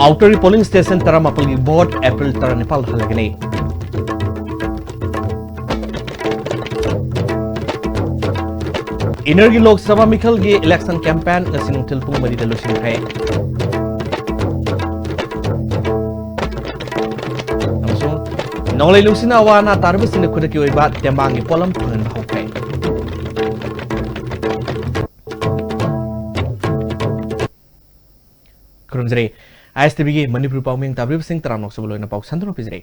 Outer polling station तरामापल की vote अप्रैल तरानिपाल हलगने inner की लोकसभा मिखल की इलेक्शन कैंपेन नसिनुथिल पुंग मरी दलुसिंखै नौले लुसिना वाना तारबसिन खुदकी ओइबा तेमांगी पोलम फंगन हौखै खुरुमजरे आईएसटीवी की मणिपुर पाउमिंग ताब्रिब सिंह तराम नोक्सबो लोइना पाउ संतनो पिजरे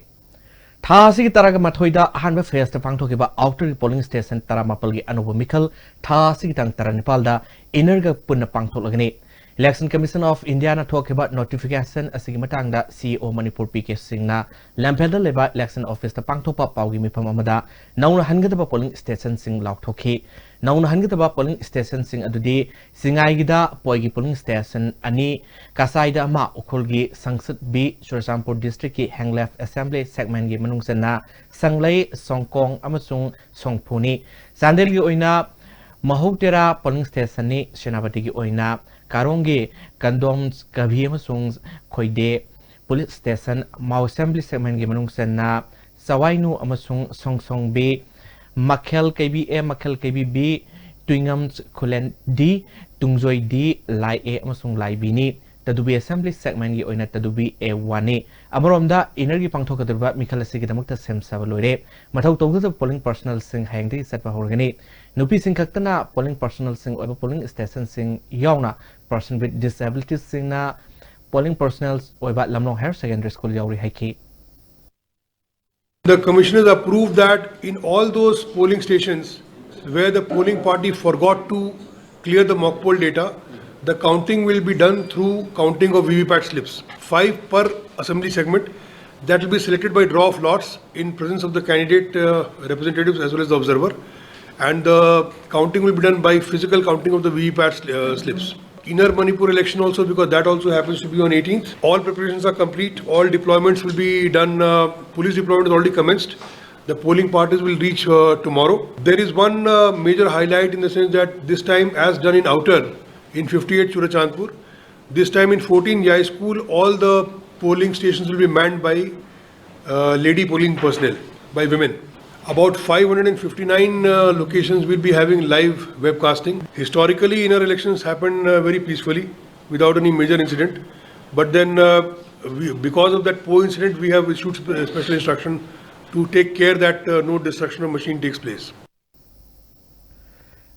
था सिगी तराग मथोइदा अहानबा फेस्ट पांगथोकिबा आउटर पोलिंग स्टेशन तरामापल की अनुभव मिखल था सिगी तंग तरानिपालदा इनर ग पुन्ना पांगथोलगने इलेक्शन कमीशन ऑफ इंडिया ना थोकिबा नोटिफिकेशन असिगी मतंगदा सीईओ मणिपुर पीके सिंहना लैंपेलदा लेबा इलेक्शन ऑफिस ता पांगथोपा पाउगी मिफम अमदा नौना हनगदबा पोलिंग स्टेशन सिंह लाउथोखि नौना हनगदबा पोलिंग स्टेशन सिंह अदुदी सिंगाईगिदा पोइगी पोलिंग स्टेशन अनि कासाइदा मा उखुलगी संसद बी चुरचांदपुर डिस्ट्रिक्ट की हैंगलेफ असेंबली सेगमेंट की मनुंगसना संगलै सोंगकोंग अमसुंग सोंगफुनी चांदेल की ओइना महौतेरा पोलिंग स्टेशन नि सेनापति की ओइना कारोंगे कंदोम कभी अमसुंग खोइदे पुलिस स्टेशन माउ असेंबली सेगमेंट की मनुंगसना सवाइनु अमसुंग सोंगसोंग बे Makhel K B A Makhel K B B ट्विंगम खुलेन डी तुंगजोई डी लाई ए अमसुंग लाई बीनी तदुबी असेंबली सेगमेंट की ओइना तदुबी ए वाने अमरोमदा इनर की पांगथोकदबा मिखल असिगी दमकता सेमसाब लोइरे मथौ तौदब पोलिंग पर्सनल सिंह हैंगदि सतबा होरगनी नुपी सिंह खक्तना पोलिंग पर्सनल सिंह ओइबा पोलिंग स्टेशन सिंह यावना पर्सन विथ डिसेबिलिटी सिंहना पोलिंग पर्सनल्स ओइबा लमलोंग हायर सेकेंडरी स्कूल यावरी हाइकी The commissioners approved that in all those polling stations where the polling party forgot to clear the mock poll data, the counting will be done through counting of VVPAT slips, 5 per assembly segment. That will be selected by draw of lots in presence of the candidate representatives as well as the observer, and the counting will be done by physical counting of the VVPAT slips. Inner Manipur election also, because that also happens to be on 18th. All preparations are complete. All deployments will be done. Police deployment has already commenced. The polling parties will reach tomorrow. There is one major highlight in the sense that this time, as done in outer, in 58 Churachandpur, this time in 14 Yai School, all the polling stations will be manned by lady polling personnel, by women. About 559 locations will be having live webcasting. Historically, inner elections happened very peacefully, without any major incident. But then, because of that poll incident, we have issued special instruction to take care that no destruction of machine takes place.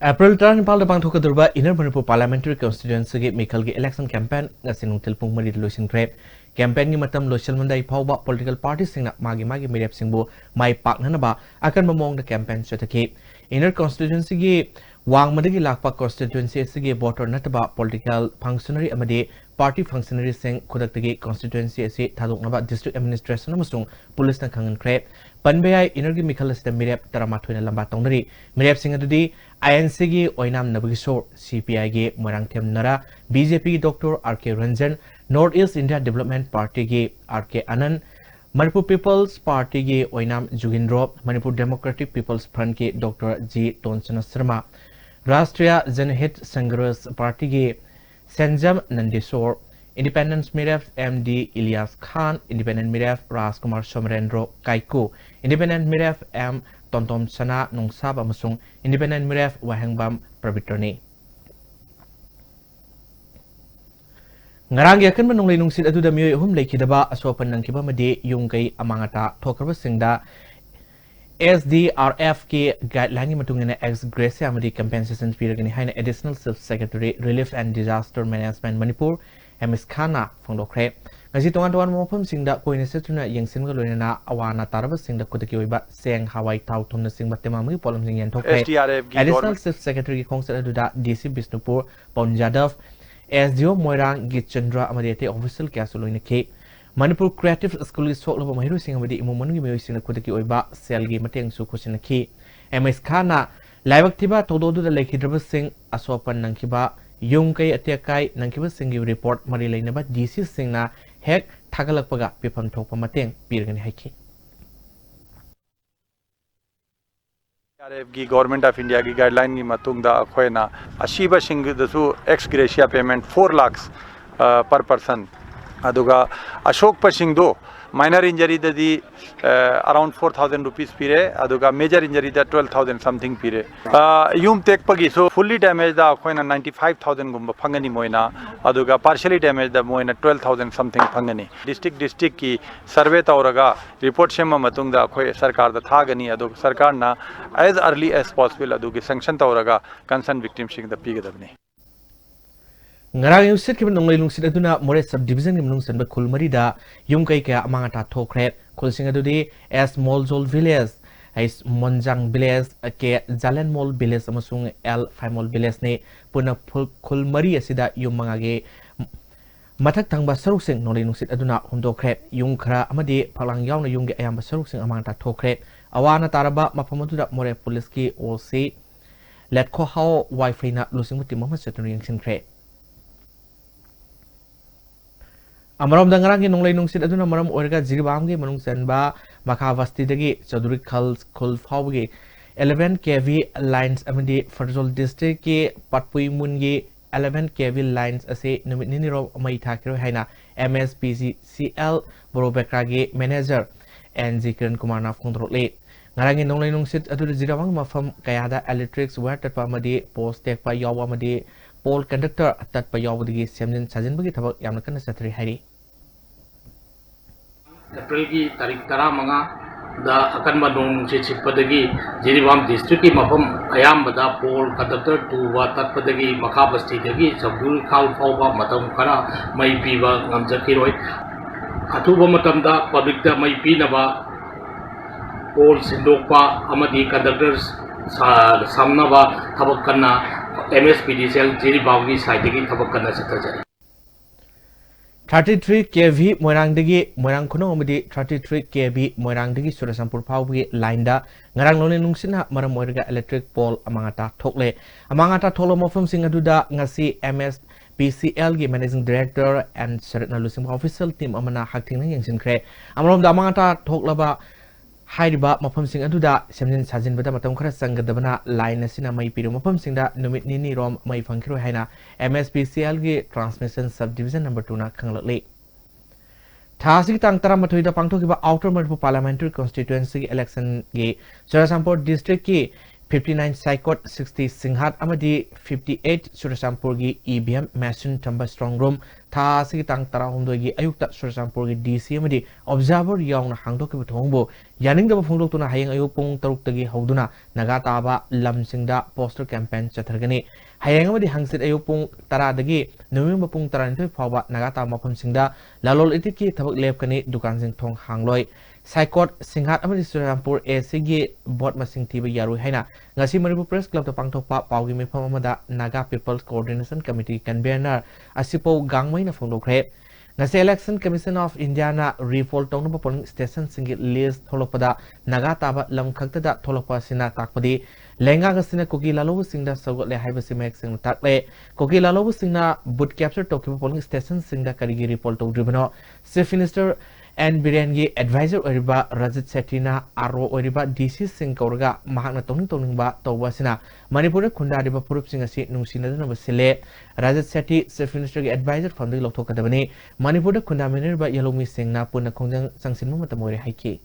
April Tarnipal the Pangtokadurba Inner Manipur Parliamentary Constituency Mikal election campaign Nasinung Tilpung Mari Lucian Trap campaign ni matam Lochal Mandai Pauba political parties sing Magi Mirep Singbo Mai Pak Nanaba akan memong the campaign Shatake Inner Constituency Wang Madagi Lakpa constituency Sige voter Nataba political functionary Amade party functionary sing Kodaktagi constituency Se Tadoknaba district administration Namasung police na Kangan Crab Panbay Innergi Mikalas the Mirep Taramatuina Lambatongari Mirep Sing Adudi INC gi Oinam Nabigisor CPI gi Morang Tem Nara BJP Dr. RK Ranjan North East India Development Party gi RK Anand Manipur People's Party gi Oinam Jugindro Manipur Democratic People's Front ki Dr. G. Tonsana Sharma Rashtriya Janhit Sangharsh Party gi Sanjam Nandesor Independence Miref MD Ilyas Khan Independent Miref Rajkumar Somrendro Kaiku Independent Miref M Tontom Sana Nungsab amasung Independent Miref Wahangbam Prabitrani Ngarang yakan manunglay nungsit adu da miyoy hum laikidaba asopan ng kiba madi yung kay amangata tokarba singda SDRF ki guideline matungin na ex gracia amadi compensation period ni haina additional secretary relief and disaster management Manipur MS Khana fangdokre ngasi tongan mopam singda ko inisituna yang singa loina awana taraba singda kutaki oiba seng hawai tau thumna singba tema mi polom sing yan thokre additional secretary ki khongsa adu da DC Bisnupur Ponjadav SDO Moirang Gitchandra Amadete official Kasoloina K Manipur Creative School is Solo Mahiru Sing with the Imumanu Musin Kutaki Oiba, Selgi Matang Sukusin Ki, MS Kana, Livaktiba, Todo the Lake Hidra Sing, Asopan Nankiba, Yungkai Atiakai, Nankiba Singi report Marilanaba, DC Singna, Heck, Tagalakpaga, Pipam Topa Matang, Pirgan Haki. Government of India की guideline की मतुंग दा अखोए ना अशीबा सिंग दसु ex gratia payment 4 lakhs per person aduga ashok pasingdo minor injury dadi around 4,000 rupees pire aduga major injury da 12,000 something pire yum tek pagi so fully damaged da koina 95,000 gumba phangani moina aduga partially damaged da moina 12,000 something phangani district ki survey tawraga report shema matung da khoi sarkar da thagani adu sarkar na as early as possible adugi sanction tawraga concerned victims sing da pigadabni ngarang yung sit kibin nonglay lungsit aduna more subdivision ng nung sanba kulmari da yung kay kaya mga tatokret kulsing adudi as Molzol village ay Monjang village ke Jalen Mall village amasung L Mall village ne puna kulmari asida yung mga ge matak tangba saruk sing nonglay lungsit aduna hundokret yung kara amadi palang yaw na yung ge ayamba saruk sing amang tatokret awana taraba mapamadu da more police ki OC let ko how wifi na lusing muti Muhammad Satun yung sinkret amaram dangarang ki nonglay nungsit aduna maram orga jiribam ge manung sanba makavasti dagi Chaudhuri khul phau ge 11 kV lines amadi Farzol district ki Patpui mun ge 11 kV lines ase numit nini ro mai thakiro haina MSPCL Borobekra ge manager NG Kiran Kumar na control ngarang ki nonglay nungsit aduna jiribam mafam kayada electrics wire tatpa amadi post tek pa yaw amadi Pole conductor at Payawadi Semjin Sajin Bagi Tabak Yamakan Satri Hari. April ki tarik tara mga da akan manong chipadagi Jiribam district ki mapam ayam bada pole conductor to watat padagi makabasti dagi sabdul khau phauba matam kara mai piba ngamjakiroi atuba matamda public da mai pinaba pole sindokpa amadi conductors samnaba thabak kanna MSPDCL Jiribam ki side ki thabak kanna satajai 33 kV Moirang dagi Moirang kuno amadi 33 kV Moirang dagi Surasampur phaugi line da ngarang lone nungsina maram moirga electric pole amangata thoklo mofum sing aduda ngasi MSPCL gi managing director and Saratna Lusim official team amana hakting nang yangsin kre amrom da amangata thoklaba hairiba mafam sing aduda semjin sajin bada matam khara sangadabana line asina mai piru mafam singda numit nini rom mai phangkiro haina MSPCL gi transmission subdivision number 2 na khanglale thasi tang tara mathoi da pangthokiba outer Manipur parliamentary constituency election gi Surasampur district ki 59 Saikot 60 Singhat amadi 58 Surasampur gi EVM machine tamba strong room thasi tang tara humdoi gi ayukta Surasampur gi DC amadi observer yauna hangdoki thongbo yaning da phungdok tuna hayang ayuk pung taruk tagi hauduna naga taba lamsingda poster campaign chathargani hayang amadi hangsit ayuk pung tara dagi november pung tara nitoi phawba naga taba mafam singda lalol itiki thabak lepkani dukan sing thong hangloi Saikot Singhat amadi Surasampur ACG board masing tiba yaru haina ngasi Manipur Press Club ta pangthokpa paugi mifam amada Naga People's Coordination Committee convener asipo gangmai na phongdokre ngasi Election Commission of India na revolt tongna polling station singi list tholopada Naga taba lam khakta da tholopa sina takpadi lenga gasina koki lalobu singda sagot le haiba simek sing takle koki lalobu singna boot capture tokiba polling station singda karigi revolt togribano Chief Minister and Birengi advisor Oriba Rajat Setina Aro Oriba DC Singkorga Mahakna Toning ba Tawasina Manipur Kunda Riba Purup Singasi Nungsina Basile Rajat Seti Chief Minister advisor from the Loto Kadabani Manipur Kunda Minerba Yalomi Singna Puna Kongjang Sangsin Matamori Haiki.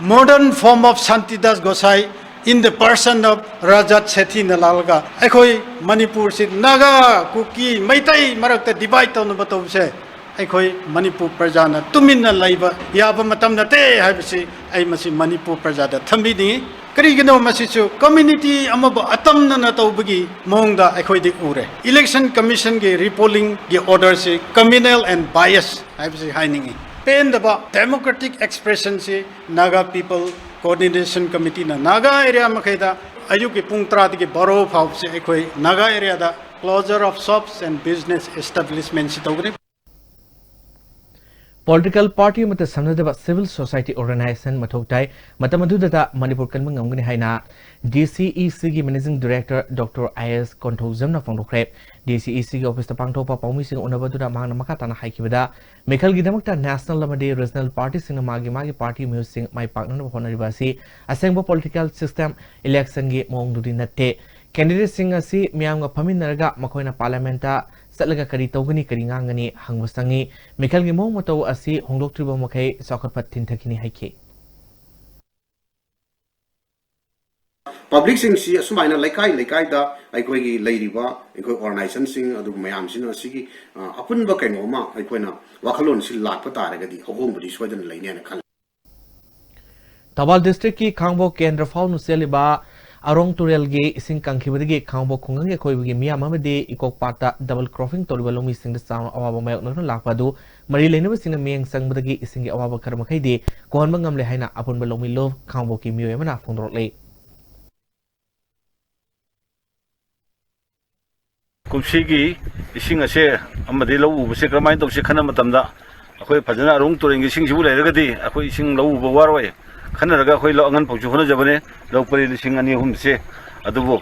Modern form of Santidas Gosai in the person of Rajat Sethi Nalalga. Ekoi Manipur sit Naga Kuki Maitai Marakta divide on the bottom say. Ekoi Manipur Prajana Tumina Laiba Yaba Matamna Te Habisi I must Manipur Prajada Tambidi Karigano Masisu community Amaba Atamna Natobagi Monga Ekoi de Ure. Election Commission ge repolling ge orders communal and bias I was hiding. Pen the democratic expression se Naga People Coordination Committee na Naga area Makeda Ayuki Pungtra de Borough House Ekoi Naga area da closure of shops and business establishments. Political party mata samnadaba civil society organization mathoktai matamadudata Manipur kanmang ngamgani haina DCEC gi managing director Dr. IS Konthojam na phongdokre DCEC gi office ta pangthopa paumi sing unabaduda mangna makata na haikibada mekhal gi damakta national amadi regional party sing magi party music mai pakna honariba si asengba political system election gi mongdudi natte candidate sing asi miyamga phaminaraga makoina parliament ta ꯆꯠꯂꯒ ꯀꯔꯤ ꯇꯧꯒꯅꯤ ꯀꯔꯤ ꯉꯥꯡꯒꯅꯤ ꯍꯪꯕ ꯆꯪꯉꯤ ꯃꯤꯈꯜꯒꯤ ꯃꯑꯣꯡ ꯃꯇꯧ ꯑꯁꯤ ꯍꯣꯡꯗꯣꯛꯇ꯭ꯔꯤꯕ ꯃꯈꯩ ꯆꯥꯎꯈꯠꯄ ꯊꯤꯟꯊꯈꯤꯅꯤ ꯍꯥꯏꯈꯤ Public sing si asumai na laikai da aikoi gi leiriba aikoi organization sing adu mayam sin asigi apun ba kaino ma aikoi na wakhalon si lakpa tare gadi hogong budi swadan laine na khal Tawal district ki Khangbo Kendra Faunu Seliba Arong Turel ge ising kangkhibadagi Khangbo Khungang ge khoibagi miyam amadi ikok pata double cropping toriba lomi sing da sound awaba mayok na lakpadu mari leinaba sing miyang sangbadagi ising ge awaba karmakhai de kohonba ngamle haina apun ba lomi love Khangbo ki miyoy amana phongdorle ꯀꯨꯝꯁꯤꯒꯤ ꯏꯁꯤꯡ ꯑꯁꯦ ꯑꯃꯗꯤ ꯂꯧ ꯎꯕꯁꯦ ꯀꯔꯝꯍꯥꯏꯅ ꯇꯧꯁꯤ ꯈꯟꯅ ꯃꯇꯝꯗ ꯑꯩꯈꯣꯏ ꯐꯖꯅ ꯑꯔꯨꯡ ꯇꯨꯔꯦꯟꯒꯤ ꯏꯁꯤꯡꯁꯤꯕꯨ ꯂꯩꯔꯒꯗꯤ ꯑꯩꯈꯣꯏ ꯏꯁꯤꯡ ꯂꯧ ꯎꯕ ꯋꯥꯔꯣꯏ ꯈꯟꯅꯔꯒ ꯑꯩꯈꯣꯏ ꯑꯉꯟ ꯐꯧꯁꯨ ꯍꯣꯠꯅꯖꯕꯅꯦ ꯂꯧ ꯄꯔꯤ 2,000-2,300ꯁꯦ ꯑꯗꯨꯕꯨ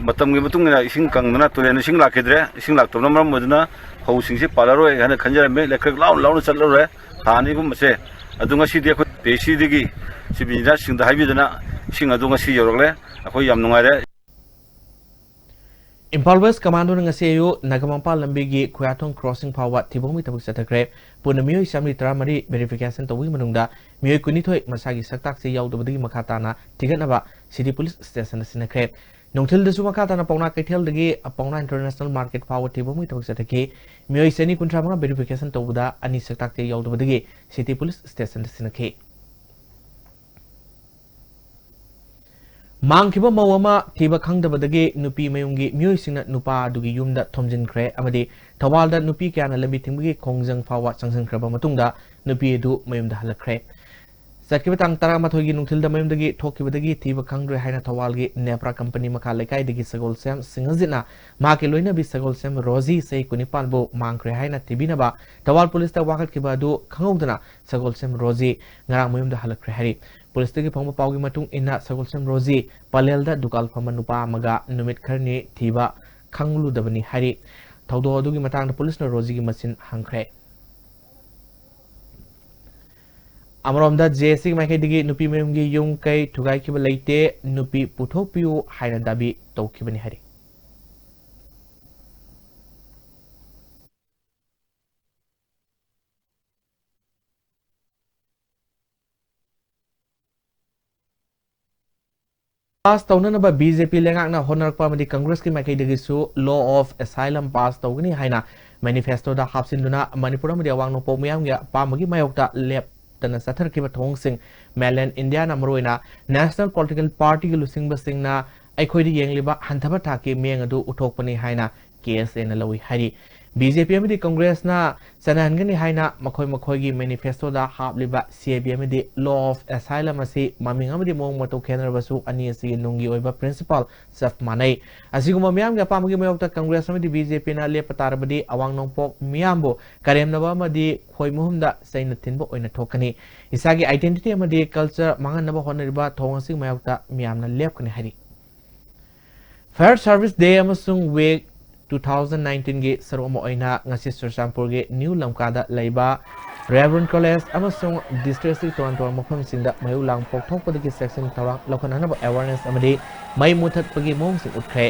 ꯃꯇꯝꯒꯤ ꯃꯇꯨꯡ ꯏꯟꯅ ꯏꯁꯤꯡ ꯀꯪꯗꯅ ꯇꯨꯔꯦꯟ ꯏꯁꯤꯡ ꯂꯥꯛꯈꯤꯗ꯭ꯔꯦ ꯏꯁꯤꯡ ꯂꯥꯛꯇꯕꯅ ꯃꯔꯝ ꯑꯣꯏꯗꯨꯅ ꯐꯧꯁꯤꯡꯁꯦ ꯄꯥꯜꯂꯔꯣꯏ ꯍꯥꯏꯅ ꯈꯟꯖꯔꯝꯃꯦ ꯂꯩꯀ꯭ꯔꯛ ꯂꯥꯎꯅ ꯆꯠꯂꯔꯣꯏ ꯊꯥ ꯑꯅꯤꯒꯨꯝꯕꯁꯦ ꯑꯗꯨ ꯉꯁꯤꯗꯤ ꯑꯩꯈꯣꯏ ꯄꯦꯁꯤꯗꯒꯤ ꯆꯤꯐ ꯏꯟꯖꯤꯅꯤꯌꯔꯁꯤꯡꯗ ꯍꯥꯏꯕꯤꯗꯅ ꯏꯁꯤꯡ ꯑꯗꯨ ꯉꯁꯤ ꯌꯧꯔꯛꯂꯦ ꯑꯩꯈꯣꯏ ꯌꯥꯝ ꯅꯨꯡꯉꯥꯏꯔꯦ Impal West Commando ngasi ayu Nagamampal lambigi Khuyathong crossing phawa thibongmi tabuk chathakre punamioi samri 13 verification tawui manungda mioi kunithoi masagi saktak se yaudabadi makhatana tigatnaba city police station sinakre nongthil desu makhatana pauna kaithel dagi pauna international market phawa thibongmi tabuk chathake mioi seni kunthramanga verification tawuda ani saktak se yaudabadi city police station sinakhe Mangkiba mawama tiba khangdabadagi nupi mayungi myoisingna nupa adugi yumda thomjinkhre amadi thawalda nupi kyana lambi thingbugi khongjang phawa changsankraba matungda nupi edu mayumda halakre Sakibatang tara mathogi nungthilda mayumdagi thokibadagi tiba khangdre haina thawalgi nepra company makha lekai dagi sagol sem singazina maki loina bi sagol sem rozi sei kunipal bo mangkhre haina tibinaba thawal police ta wakat kiba adu khangogdana sagol sem rozi ngarang mayumda halakre hari Police tagi phangma pawgi matung inna sagol sem rozi palelda dukal phama nupa amaga numit kharni thiba khanglu dabani hari thawdo adugi matangda police na rozi gi machine hangkhre Amromda JC mai kai digi nupi mayumgi yung kai thugai kiba leite nupi puthokpiu haina dabi tawkibani hari Pass taunanaba BJP lengakna honarpa amadi Congress ki makai dagisu law of asylum pass tawgani haina manifesto da hapsinduna Manipur amadi awang nopok miyamga pamagi mayokta lep tana sathar kiba thongsing mainland India na maroina National Political Party gi lusingba singna aikhoidi yengliba hanthaba thaki meng adu uthokpani haina KSA na lawi hari BJP amadi Congress na sanahangani haina makhoi gi manifesto da hapliba CAB amadi law of asylum asi maming amadi mong mato kenarbasu ani asi nungi oiba principal saf manai asiguma miyam ga pamagi mayokta Congress amadi BJP na lepatarabadi awang nongpok miyambo karemnaba amadi khoi muhumda saina tinbo oina thokani isagi identity amadi culture manganaba honariba thongasi mayokta miyamna lepkani hari Fair Service Day amasung week 2019 ge saroma oina ngasi Sursampur ge New Lamkada laiba Reverend College amasung district Toronto mafam singda mayu lang pokthok padagi section tawang lokhanana awareness amadi mai muthat pagi mong sing utkhe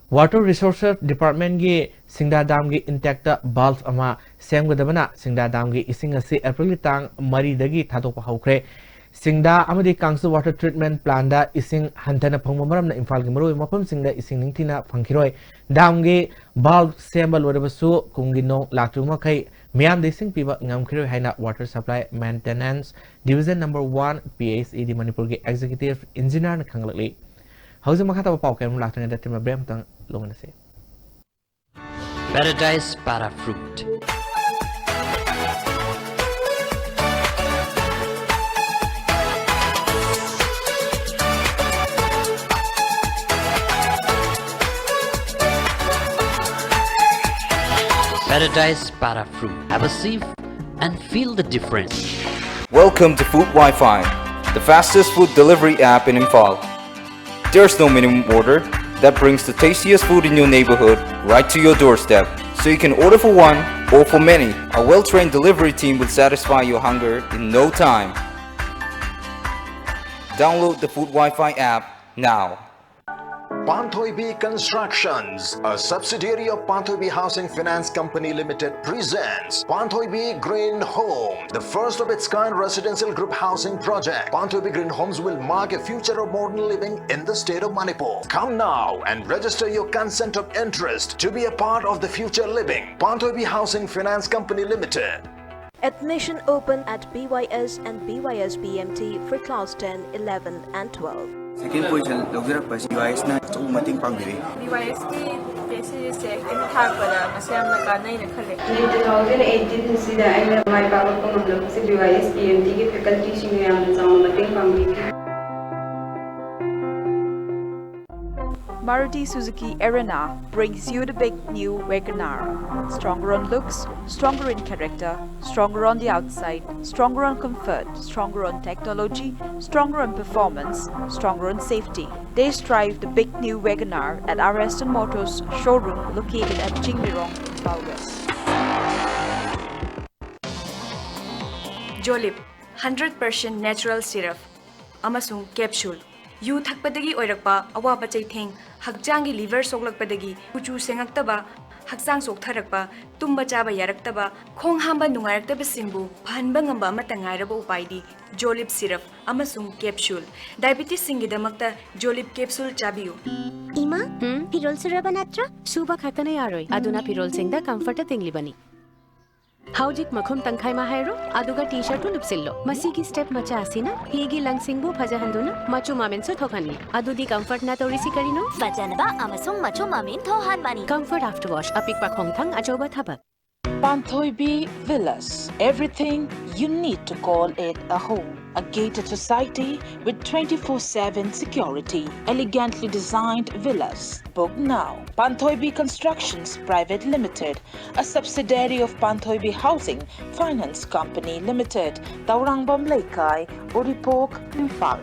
Water Resources Department ge Singda Dam ge intact valve ama semgadabana Singda Dam ge ising asi April tang mari dagi thadokpa haukhre Singda amadi Kangsu water treatment plant da ising hantana phangma maramna Imphal gi maroi mafam singda ising ningthina phangkhiroi dam ge valve sembal warabasu kungi nong laktuma khai miyam de sing piba ngamkhiroi haina water supply maintenance division number 1 PSED Manipur ge executive engineer na khanglakli hauja makhata pa pau kem laktanga da tima brem tang longana se Paradise para fruit Paradise para fruit. Have a sip and feel the difference. Welcome to Food Wi-Fi, the fastest food delivery app in Imphal. There's no minimum order that brings the tastiest food in your neighborhood right to your doorstep. So you can order for one or for many. A well-trained delivery team will satisfy your hunger in no time. Download the Food Wi-Fi app now. Panthoibi Constructions, a subsidiary of Panthoibi Housing Finance Company Limited, presents Panthoibi Green Home, the first of its kind residential group housing project. Panthoibi Green Homes will mark a future of modern living in the state of Manipur. Come now and register your consent of interest to be a part of the future living. Panthoibi Housing Finance Company Limited. Admission open at BYS and BYS BMT for class 10, 11 and 12. Second position, logirappas BYS na chung mating pangiri. BYS ki thesis se in thakpada masam na kanai na khale. 2018 sida aina mai papa ko matlab se BYS BMT ki faculty sing yam chung mating pangiri. Maruti Suzuki Arena brings you the big new WagonR. Stronger on looks, stronger in character, stronger on the outside, stronger on comfort, stronger on technology, stronger on performance, stronger on safety. They strive the big new WagonR at our Aston Motors showroom located at Jingmirong, Impal West. Jolip 100% natural syrup amasung capsule. yu thakpadagi oirakpa awaba chaitheng hakjangi liver soglakpadagi kuchu sengaktaba hakjang soktharakpa tumba chaba yaraktaba khong hamba nungaraktaba singbu phanba ngamba matangairaba upaidi jolip syrup amasung capsule diabetes singidamakta jolip capsule chabiyu ima pirol syrup anatra suba khatana yaroi aduna pirol singda comfort tinglibani Haujik makhum tangkhai ma hairo aduga t-shirt tu lupsillo masigi step macha asina higi langsingbu phajahanduna machu mamen su thokani adudi comfort na torisi karino fajanaba amasung machu mamen thohanbani comfort after wash apik pa khongthang ajoba thabak Panthoibi Villas, everything you need to call it a home. A gated society with 24/7 security. Elegantly designed villas. Book now. Panthoibi Constructions Private Limited, a subsidiary of Panthoibi Housing Finance Company Limited, Taurangbam Laikai, Uripok, Impal.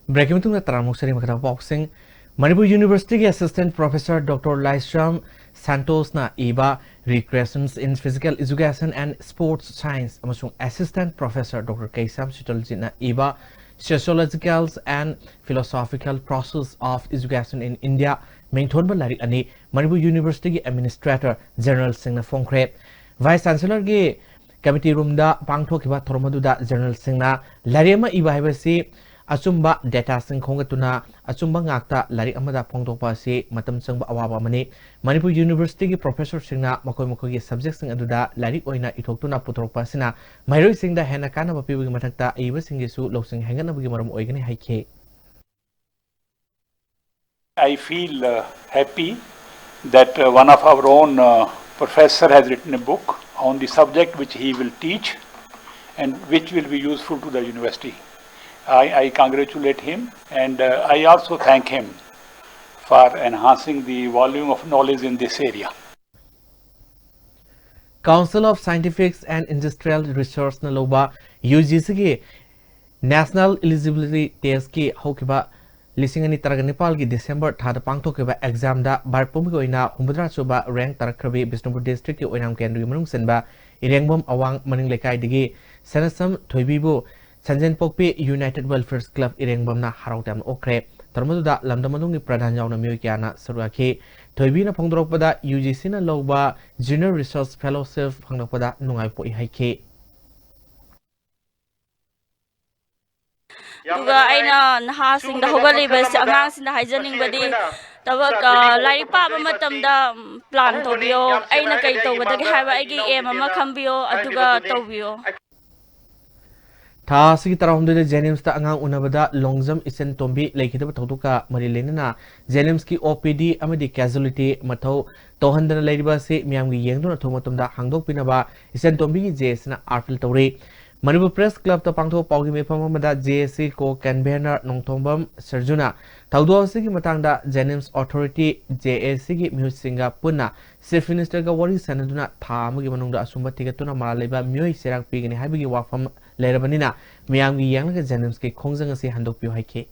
Breaking to the Taramuksari Makata Boxing, Manipur University Assistant Professor Dr. Laisram Santos na iba Recreations in Physical Education and Sports Science amasung Assistant Professor Dr. Kaisam Sitolji na iba Sociological and Philosophical Process of Education in India Mengthon Balari ani Manipur University Administrator General Singna Fongkre Vice Chancellor ge Committee Room da pangthokiba thormadu da General Singna Larema iba habasi Achumba data sing khongatuna achumba ngakta larik amada phongtokpa si matam changba awaba mani Manipur University gi professor singna makoi gi subject sing aduda larik oina ithokuna puthokpa sina mairoi singda hena kana bapi gi mathakta iba singi su loksing hengana gi maram oigani haike I feel happy that one of our own professor has written a book on the subject which he will teach and which will be useful to the university. I congratulate him and I also thank him for enhancing the volume of knowledge in this area. Council of Scientific and Industrial Research na loba UGC ki National Eligibility Test ki hokiba lisingani taraganipal ki December thada pangthokiba exam da barpumi oina humbudra chuba rank tarakrabi Bishnupur district ki oinam kendri manung senba irengbom awang maning lekai digi Sanasam Thoibibu Sanjan Pokpi United Welfare Club Irengbamna Harautam Okre Tarmaduda Lamdamanungi Pradhan Yauna Myokiana Sarwaki Toibina Pongdropada UGC na Loba Junior Research Fellowship Pangnopada Nungai Po Ihake Duga aina nahasing da hogalibas angasing da haijaning badi tabak larik pa matamda plan tobio aina kai tobadagi haiba agi aim ama khambio aduga tobio Tha sigi tarahumde Jenims ta angang unabada longjam isen tombi lekhidaba thoduka marilena Jenims ki OPD amadi casualty mathau tohandana leiriba se miyamgi yengduna thomatumda hangdok pinaba isen tombi gi JS na artil tawri Manipur Press Club ta pangtho pawgi mefam amada JSC ko convener nongthombam Sarjuna thaudo sigi matangda Jenims Authority JSC gi mihu singa punna Chief Minister ga wari sanaduna tha amagi manungda asumba tigatuna malaleba myoi serang pigini habigi wafam Lerabanina, Miami Yang Jenims ki Kongjang si handok pio haike.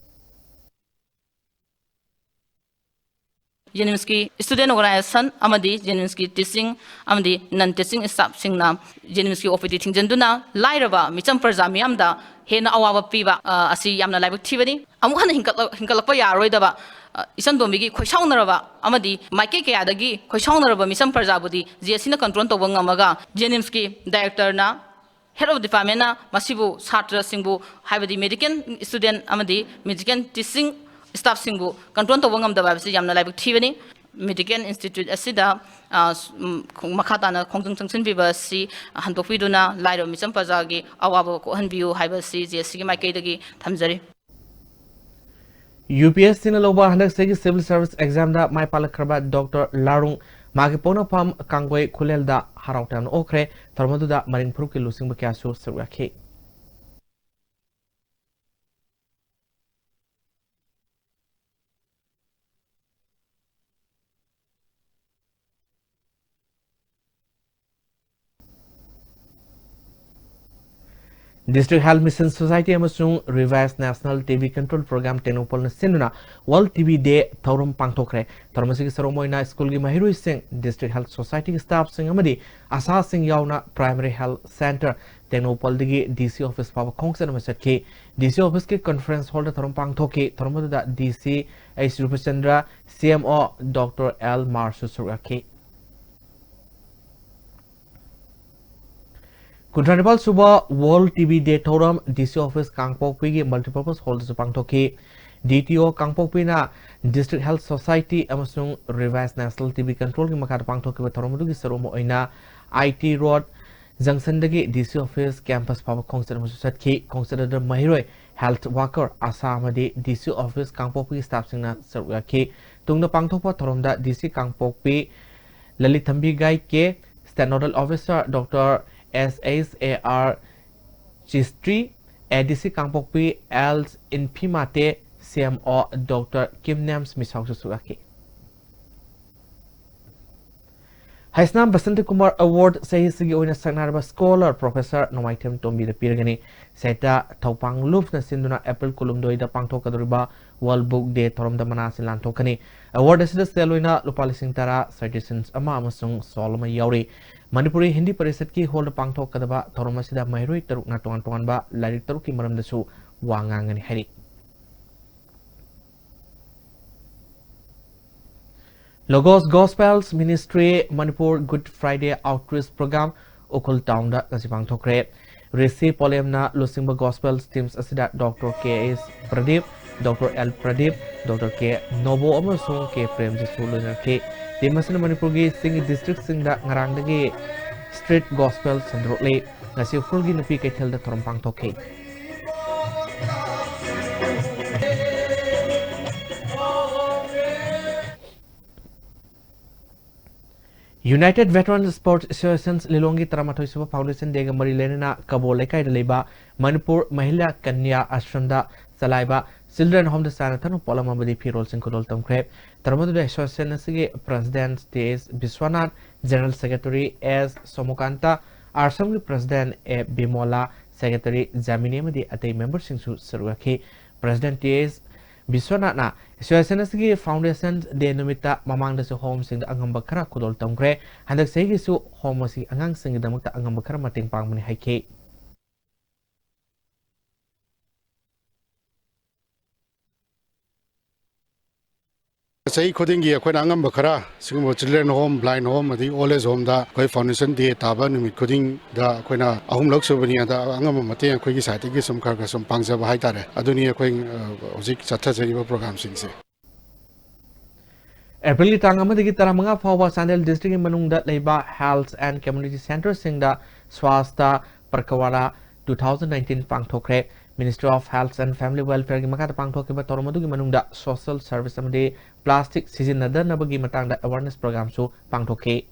जेनिम्स की student organisation अमदी जेनिम्स की teaching अमदी non teaching staff सिंगना जेनिम्स की OPD थिंजनदुना लाइरबा Mitcham प्रजा मियामदा हेना अवाबा पीबा असि यामना लाइबक थिबनी अमुक हन हिंकलकपा यारोइदबा इसन दोमिगी खोइसाउनरबा अमदी माइके कयादगी खोइसाउनरबा मिचम प्रजाबुदी जेसिना कंट्रोल तोबा ngamaga जेनिम्स की डायरेक्टर ना हेड ऑफ डिपार्टमेंट ना मसिबु छात्र सिंबु हाइबदी मेडिकल स्टूडेंट अमदी मेडिकल टीचिंग स्टाफ सिंबु कंट्रोल तोबा ngamdaba bisi yamna laibuk thibani medical institute असida मखाताना खोंजों चंगसिन बिबासी हंदोफिदुना लाइरो मिचम प्रजागी अवाबो को हनबियु हाइबसी जेसी माइकेदगी थमजरी UPSC na loba handak segi civil service exam da mai palakhraba Dr. Larung magi pona pam kangoi khulel da harautan okre tharmadu da maring phru ki lusing ba kya su sirwakhe District Health Mission Society amasung Revised National TV Control Program Tenopol na sinuna World TV Day Thaurum pangthokre Tharmasi ki saromoina school ki mahirui sing District Health Society ki staff sing amadi asa sing yauna Primary Health Center Tenopol digi DC office pawa khongsen masat ki DC office ki conference hall da tharum pangthoki tharmadu da DC H Rupachandra CMO Dr. L Marsu suraki Kuntranipal Suba World TV Day Thorum DC Office Kangpokpi ki multipurpose hall su pangthoki DTO Kangpokpi na District Health Society amasung Revised National TV Control ki makar pangthoki ba thorum du ki saromo oina IT Road Junction dagi DC Office Campus Power Concert amasung satki concert da mahiroi health worker asa amadi DC Office Kangpokpi staff singna sarwaki tungna pangthokpa thorum da DC Kangpokpi Lalithambi Gai ke State Nodal Officer Dr. SHAR Chistri ADC Kangpokpi Els Infimate CMO Dr. Kim Nams Misau Suaki Haisnam Basant Kumar Award says Sigi Oina Sagnarba Scholar Professor Nomaitem Tombi the Pirgani Seta Taupang Luf na Sinduna April Kulumdoi da Pangtokaduriba World Book Day Torom da Manasin Lantokani Award is the Seluina Lupalising Tara Citizens Ama Amasung Solomon Yauri Manipuri Hindi Parisat ki hold Pangtokadaba Toromasida Mairui Taruk Natuan Tuanba Lari Taruki Maram the Su Wangang and Heri Logos Gospels Ministry Manipur Good Friday Outreach Program Ukul Town da Kasipang Thokre Resi Polemna Lusimba Gospels Teams Asida Dr. K.S. Pradeep Dr. L. Pradeep Dr. K. Nobo Amasung K. Prem Jisulu K. Dimasin Manipur gi Sing District Sing da Ngarang dagi Street Gospel Sandrole Ngasi Fulgi Nupi Ketel da Trompang Thoke United Veterans Sports Association's Lilongi Tramatoi Super Foundation Dega Marilena Kabo Lekai Leba Manipur Mahila Kanya Ashramda Salaiba Children Home the Sanatan Polamabadi Pirol Sinkudol Tomkrep Tramadu Association Sige President T.S. Biswanath General Secretary S. Somukanta Assembly President E. Bimola Secretary Jaminimadi Ate Members Singsu Sarwaki President T.S. Biswanath na Association Sige Foundation de Numita Mamang da su home sing angam bakara kudol tongkre handak segi su home si angang sing damukta angam bakara mating pang mani haike Say coding here, quite angam bakara, single children home, blind home, the old age home, the quite foundation, the taban, with coding the quena, a home looks over near the angam mate and quickie side, give some carcass, some pangs of haitare. Adunia queen, Zik Sata program sings. April Tangamadi Taramanga Fawa Sandel District in Manungda Leba Health and Community Center Singda Swasta Parkawara 2019 Pangtokre Ministry of Health and Family Welfare Gimakata Pangtoki Toromadu Manungda Social Service Amade Plastic Season Nada Nabagi Matanga Awareness Program so Pangtoke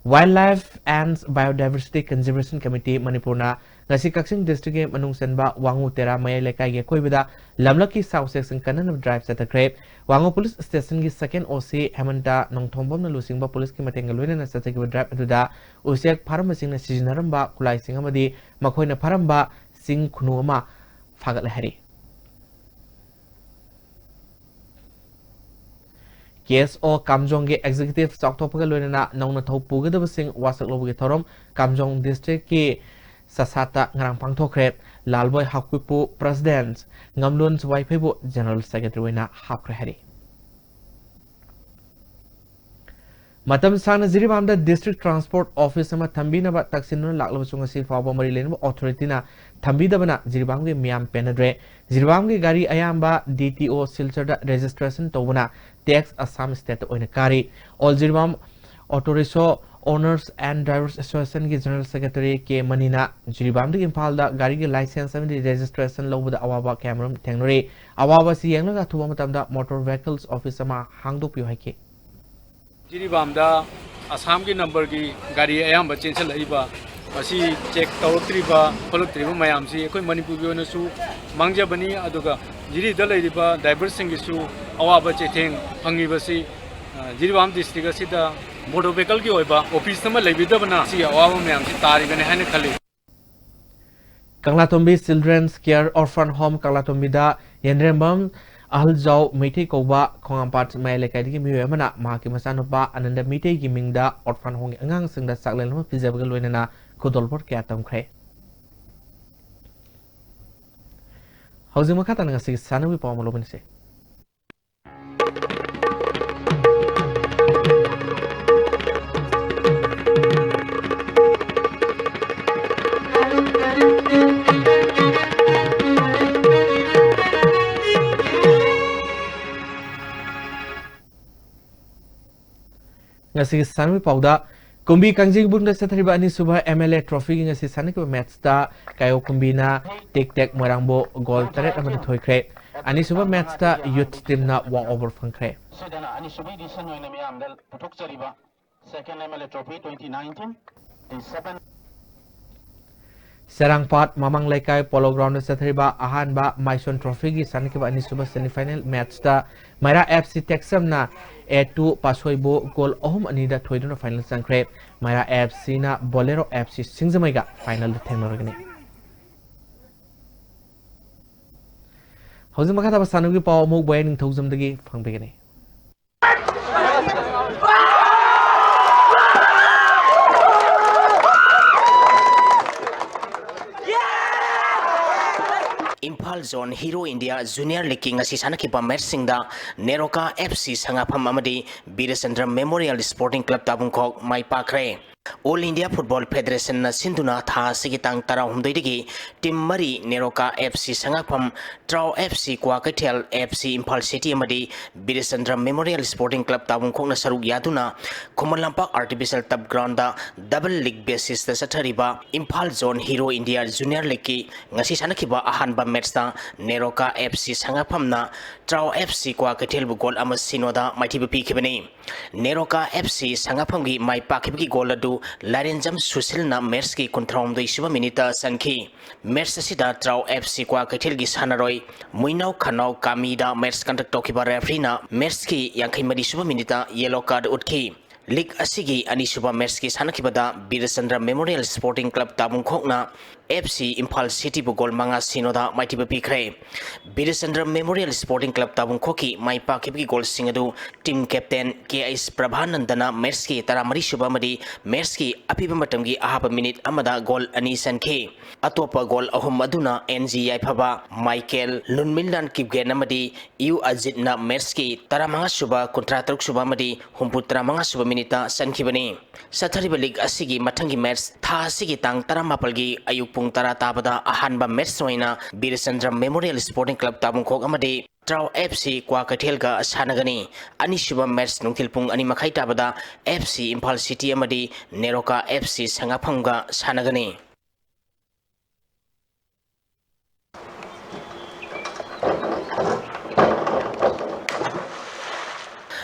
Wildlife and Biodiversity Conservation Committee Manipurna Ngasi Kaksing District Manung Senba Wangu Tera Maya Lekai Ge Koibida Lamlaki South Section Kanan of Drive at the Crepe Wangu Police Station Gi Second OC Hamanta Nongtombom na Lusingba Police Ki Matengaluina na Sataki Drive Aduda Usiak Paramasing na Sizinaramba Kulai Singamadi Makoy na Paramba Sing Kunuama Fagat Lahari case ओ कामजोंग के executive चाउथोपगा लोइना नौना थौ पुगदबसिंग वासक लोबगे थौरम Kamjong district के ससाता ngarang pangthokre lalboy hakupu president ngamlun waifebo general secretary na hapkre hari matam sana jiribam da district transport office ma thambina ba taksinna laklaba chunga si fawba mari lenba authority na thambida bana jiribam ge miam penadre jiribam ge gari ayamba DTO silchar da registration tobuna tax assam state oina kari all jiribam auto rickshaw owners and drivers association के general secretary के मनीना जिरीबाम दे इम्फाल दा गाड़ी के licence अमदी registration लौबदा अवाबा कैमरम थेंगनरे अवाबा सी यंगलगा थुबा मतमदा motor vehicles office अमा हांगदो पियो हाइके जिरीबाम दा असम की number की गाड़ी अयाम चेंसल लईबा मसी चेक तौरत्रिबा फलत्रिबा मयाम सी अखोय मणिपुर की ओनसु मांगजबनी अदुगा जिरी दा लईबा ड्राइवर सिंगिसु अवाबा चेथेंग फंगिबसी जिरीबाम डिस्ट्रिक्ट असिदा मोटर व्हीकल की ओइबा ऑफिस नमा लेबिदबना सी अवाबा मयाम सी तारिगने हाने खले Kanglatongbi children's care orphan home Kanglatongbi दा येनरेमबम अहलजाव मेथै कौबा खोंगामपाट मायलेकाई की मियमना माकी मसानुपा आनंद मेथै की मिंगदा ऑर्फन होंगे अंगांग सिंगदा साकलेन पिजबगल लोइना खुदोलपोर क्या तमख्रे हौजिंग मखा तनगा सि Saanvi पावमलोबनसे ngasi sanwi pauda kumbi kangjing bun da sathriba ani subha MLA trophy gi ngasi sanik match da kayo kumbi na tek tek morangbo goal taret amani thoikre ani subha match da youth team na walk over phangkre sedana ani subi edition oina miyam dal puthok chariba second MLA trophy 2019 the 7 Serangpat Mamang Laikai Polo Ground Sathriba Ahanba Maison Trophy gi Sanikiba Ani Suba semi-final match da Maira FC Texam na A2 Pasoibo goal ohum ani da thoiduna final sangkre Maira FC na Bolero FC Singzamaiga final da thengnoragani Hozim makata ba sanugi paw mo boyning thozam dagi phangbegani Impal Zone Hero India Junior League ngasi sanakiba match singda Neroka FC sangapam amadi Birasandra Memorial Sporting Club tabungkhok mai pakre All India Football Federation na sinduna tha sigitang tara humdoidigi team mari Neroka FC sangapam Trau FC Kwakatel FC Impal City amadi Birasandra Memorial Sporting Club tabungkhok na saruk yaduna Kumalampak Artificial Turf Ground da double league basis da sathariba Impal Zone Hero India Junior League ngasi sanakiba ahanba match da Neroka FC sangapam na Trau FC Kwakatel bu goal ama sinoda maitibi pikibani Neroka FC sangapam gi mai pakibgi goal adu Larenjam Susilna Merski Kuntrom do Shiva Minita Sanki Mersasida Trau FC Kwakatel gi sanaroi Muinau Khanau Kamida Mers contact tokiba referee na Merski yankai mari Shiva Minita yellow card utki League asigi ani suba Merski sanakibada Birasandra Memorial Sporting Club tabungkhokna FC Impal City bu gol manga sinoda maitiba pikre Birasandra Memorial Sporting Club tabungkhoki mai pakibgi gol singadu team captain KS Prabhanandana Merski taramari suba mari Merski apiba matamgi ahaba minute amada gol ani sanke atopa gol ahum aduna NG yaifaba Michael Lunmindan kibge namadi U Ajitna Merski taramanga suba kontratruk suba mari humputra manga suba minita sankibani sathariba league asigi mathangi match tha asigi tang taramapalgi ayuk pung tara tabada ahanba match soina Birasandra Memorial Sporting Club tabungkhok amadi Trau FC Kwakatel ga sanagani ani suba match nungthil pung ani makhai tabada FC Impal City amadi Neroka FC sangapham ga sanagani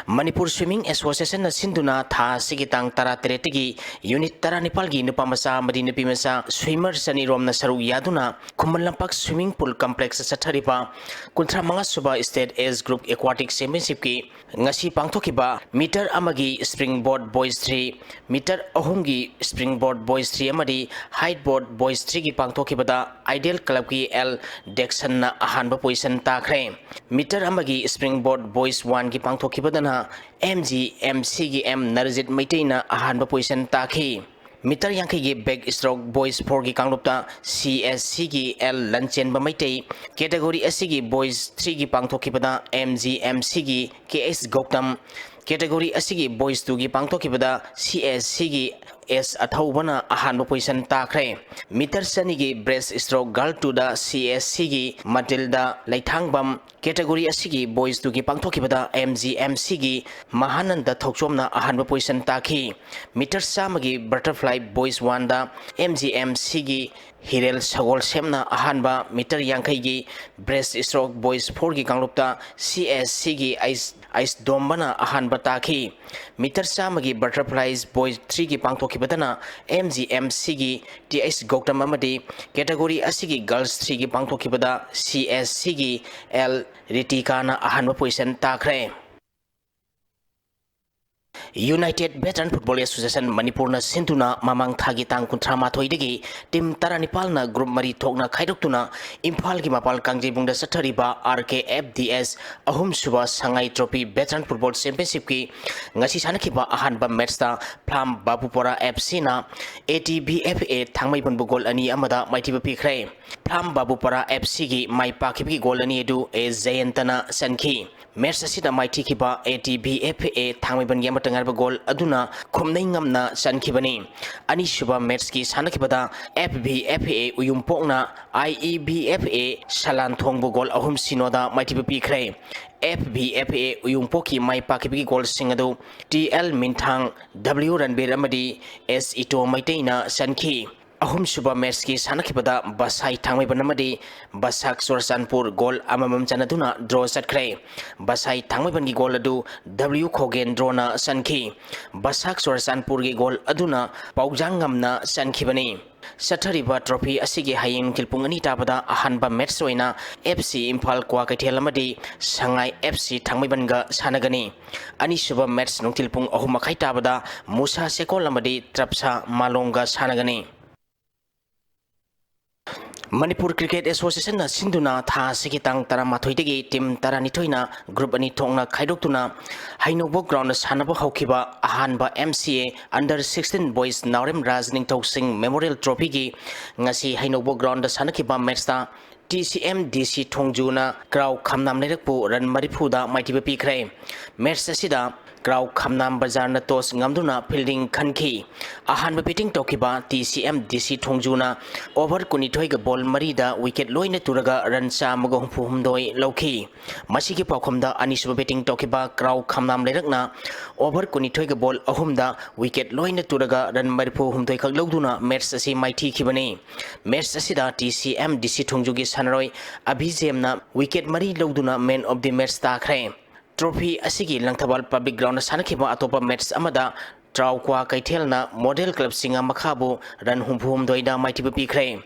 Manipur Swimming Association na sinduna tha sigitang tara teretigi unit tara nipalgi nupamasa madi nupimasa swimmer sani rom na saru yaduna Kumalampak Swimming Pool Complex sathariba kuntra manga suba state age group aquatic championship ki ngasi pangthokiba meter amagi springboard boys 3 meter ahumgi springboard boys 3 amadi height boys 3 ki pangthokibada ideal club ki L Dexon na ahanba position takhre meter amagi springboard boys 1 ki pangthokibadana MGMC gi M Narjit Maiteina ahanba position takhi meter यांखी की backstroke boys 4 की कांगलुप्ता CSC की L लंचेन बमैते category S की boys 3 की पांगथोखिबदा MGMC की KS गौतम कैटेगरी एस की बॉयज 2 की पांगथोखिबदा CSC की S अथौबना अहानब पोजिशन ताखरे मीटर सनी की ब्रेस्ट स्ट्रोक गर्ल 2 दा CSC की मटिल्डा लैथांगबम कैटेगरी एस की बॉयज 2 की पांगथोखिबदा MGMC की महानंद थौचोमना अहानब पोजिशन ताखी मीटर साम की बटरफ्लाई बॉयज 1 दा MGMC की हिरेल सगोल सेमना अहानबा मीटर यांखई की ब्रेस्ट स्ट्रोक बॉयज 4 की कांगलुप्ता CSC की आइस डोमबना अहानबा ताखी मीटर साम की बटरफ्लाइज बॉयज 3 की पांगथोखिबदना MGMC की TS गौतम अमदी कैटेगरी असी की गर्ल्स 3 की पांगथोखिबदा CSC की L रिटिकाना अहानबा पोजिशन ताखरे United Veteran Football Association Manipur na sintuna mamang thagi tang kuntra mathoidagi tim taranipal na group mari thokna khaidoktuna Imphal ki mapal kangjibung da sathariba RKFDS ahum suba sangai trophy Veteran Football Championship ki ngasi sanakiba ahanba match ta Phlam Babupora FC na ATBFA thangmai bunbu gol ani amada maitiba pikre Phlam Babupora FC ki mai pakibi gol ani edu e Zayantana sanki match asida maiti kiba ATBFA thangmai ban yamatanga goal अदुना खुमनै ngamna sankhibani ani shuba match ki sanakibada FBFA uyumpokna IEBFA salan thongbu gol ahum sinoda maitiba pikre FBFA uyumpoki mai pakibi gol singadu TL Minthang W Ranbir amadi S Ito maiteina sankhi ahum suba match ki sanakibada basai thangmai banamadi basak Sursanpur gol amamam chanaduna draw satkre basai thangmai ban gi gol adu W Khogen draw na sankhi basak Sursanpur gi gol aduna paujangam na sankhibani sathariba trophy asigi hayeng kilpung ani tabada ahanba match oina FC Imphal kwa kaithel amadi Sangai FC thangmai banga sanagani ani suba match nongtilpung ahum makhai tabada Musa Sekol amadi Trapsa Malonga sanagani Manipur Cricket Association na sinduna tha sikitang tara mathoidagi team tara nithoina group ani thongna khaidoktuna Hainobo ground sanaba haukiba ahanba MCA under 16 boys Naurem Rajning Toksing Memorial Trophy gi ngasi Hainobo ground sanakiba match ta TCM DC Thongjuna Kraw Khamnam Lerakpu Ran Marifuda maitiba pikre match asida Kraw Khamnam Bazar na tos ngamduna fielding khanki ahanba batting tokiba TCM DC Thongjuna over kunithoi ga ball marida wicket loina turaga run cha maga humdoi lauki masigi pakhomda anisuba batting tokiba Kraw Khamnam lerakna over kunithoi ga ball ahumda wicket loina turaga run marifu humdoi khak lauduna match asi maiti khibani match asida TCM DC Thongjugi sanaroi Abhijemna wicket mari lauduna man of the match takhre Trophy asigi langthabal public ground sanakhiba atopa match amada Trau kwa kaithelna model club singa makhabu ran humphum doida maitiba pikre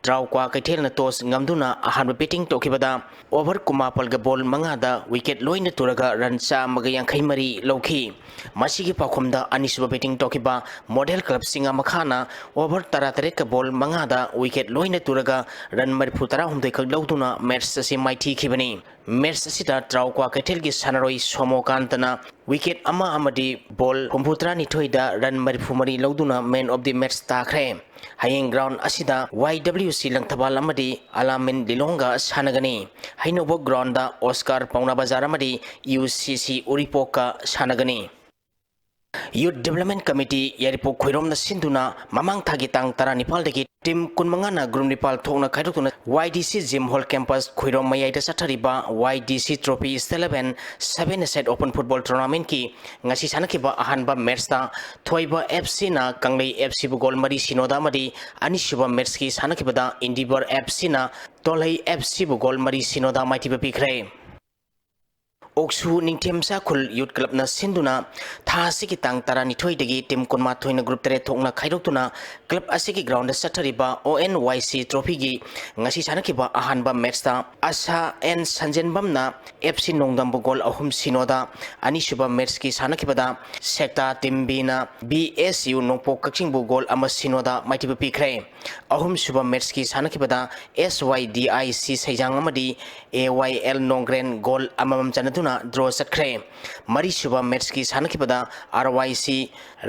Trau kwa kaithelna tos ngamduna ahanba batting tokibada over kumapal ga ball mangada wicket loina turaga ran cha magayang khaimari lauki masigi pakhomda anisuba batting tokiba model club singa makhana over taratare ka ball mangada wicket loina turaga ran marfu tara humdai khak lauduna match se maiti khibani match asida Trau kwa kaithel gi sanaroi somokantana wicket ama amadi ball humputra ni thoida ran marifu mari lauduna man of the match takhre hayeng ground asida YWC langthabal amadi Alamin Lilonga sanagani Hainobo ground da Oscar Pauna Bazar amadi UCC Uripoka sanagani Youth Development Committee Yaripo Khoirom na sinduna mamang thagi tang tara nipal degi team kunmanga na group nipal thongna khaidokuna YDC Gym Hall Campus Khoirom mayai da sathariba YDC Trophy 11 7 set Open Football Tournament ki ngasi sanakiba ahanba match ta Thoiba FC na Kanglei FC bu gol mari sinoda mari anisuba match ki sanakibada Endeavour FC na Tolhei FC bu gol mari sinoda maitiba pikre Oksu Ningthem Sakul Youth Club na sinduna tha siki tang tara ni thoi degi team kunma thoina group tere thongna khaidoktuna club asiki ground sathariba ONYC trophy gi ngasi sanakiba ahanba match ta Asa and Sanjenbam na FC Nongdam gol ahum sinoda ani suba match ki sanakibada Sekta Timbina BSU Nongpo Kakching gol ama sinoda maitiba pikre ahum suba match ki sanakibada SYDIC Saijang amadi AYL Nongren gol amamam chanaduna ꯇꯧꯅꯗꯨꯅ ꯗ꯭ꯔꯣ ꯆꯠꯈ꯭रे ꯃꯔꯤꯁꯨꯕ ꯃꯦꯠꯁꯀꯤ ꯁꯥꯟꯅꯈꯤꯕꯗ RYC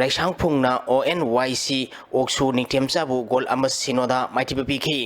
ꯔꯩꯁꯥꯡꯐꯨꯡꯅ ONYC ꯑꯣꯛꯁꯨ ꯅꯤꯡꯊꯦꯝꯆꯥꯕꯨ goal ꯑꯃ ꯁꯤꯅꯣꯗ ꯃꯥꯏꯊꯤꯕ ꯄꯤꯈꯤ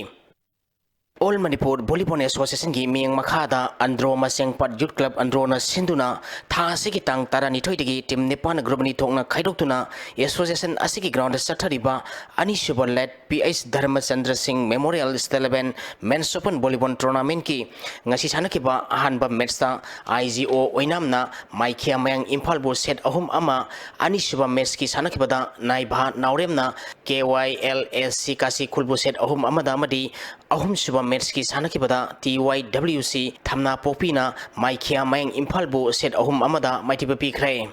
All Manipur Volleyball Association gi miyeng makhada Andro Masengpat Youth Club Andro na sinduna tha asigi tang tara ni thoidagi team Nepal group ni thokna khaidoktuna association asigi ground sathariba ani suba led PH Dharmachandra Singh Memorial Steleven Men's Open Volleyball Tournament ki ngasi sanakiba ahanba match ta IGO oinamna Maikhia Mayang Imphal bu set ahum ama ani suba match ki sanakibada Naiba Nauremna KYLSC kasi khulbu set ahum amada amadi ahum suba match ki sanakibada TYWC thamna popina Maikhia Mayang Imphal bu set ahum amada maitiba pikre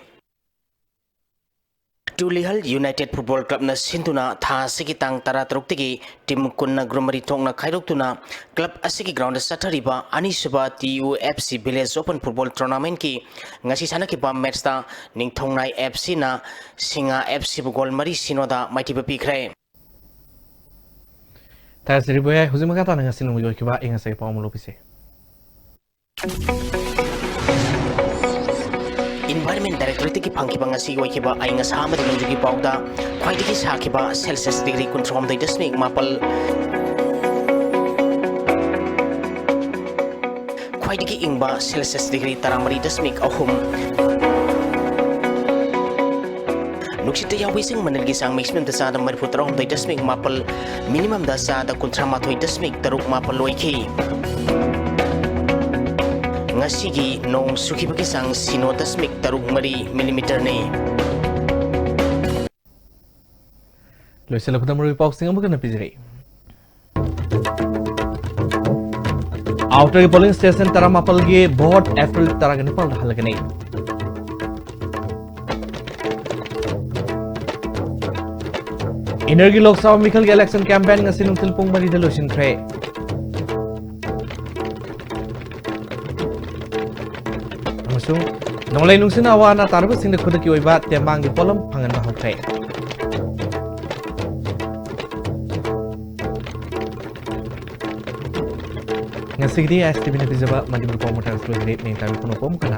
Tulihal United Football Club na sinduna tha asigi tang tara taruktigi team kunna grumari thongna khaidoktuna club asigi ground sathariba ani suba TUFC Village Open Football Tournament ki ngasi sanakiba match ta ningthongnai FC na Singa FC bu gol mari sinoda maitiba pikre Tayasiri boya huzima kata nanga sinu yo kiba inga sai pa amulo pise Environment Directorate ki phangkiba ngasi yo kiba ainga sama de njugi pauda khwaidigi sakiba Celsius degree control dai dasmik mapal khwaidigi ingba Celsius degree taramari dasmik ahum Nuksita yawising manilgi sang maximum da sada marifutarong dai dasmik mapal minimum da sada kontramathoi dasmik taruk mapal loiki ngasigi nong sukibagi sang sino dasmik taruk mari millimeter ne loisela khutam ri pok singa bukana pizre outer polling station taramapal ge vote April taragani pal halagani Energy Lok Sabha Mikhal ke election campaign ngasi nungtil pung mari da losin khre amasung nonglai nungsin awana tarbu singda khudaki oiba tembang gi polam phangan ba hokre ngasi di STV ne bizaba Manipur Promoter Studio ne tabi kono pom kana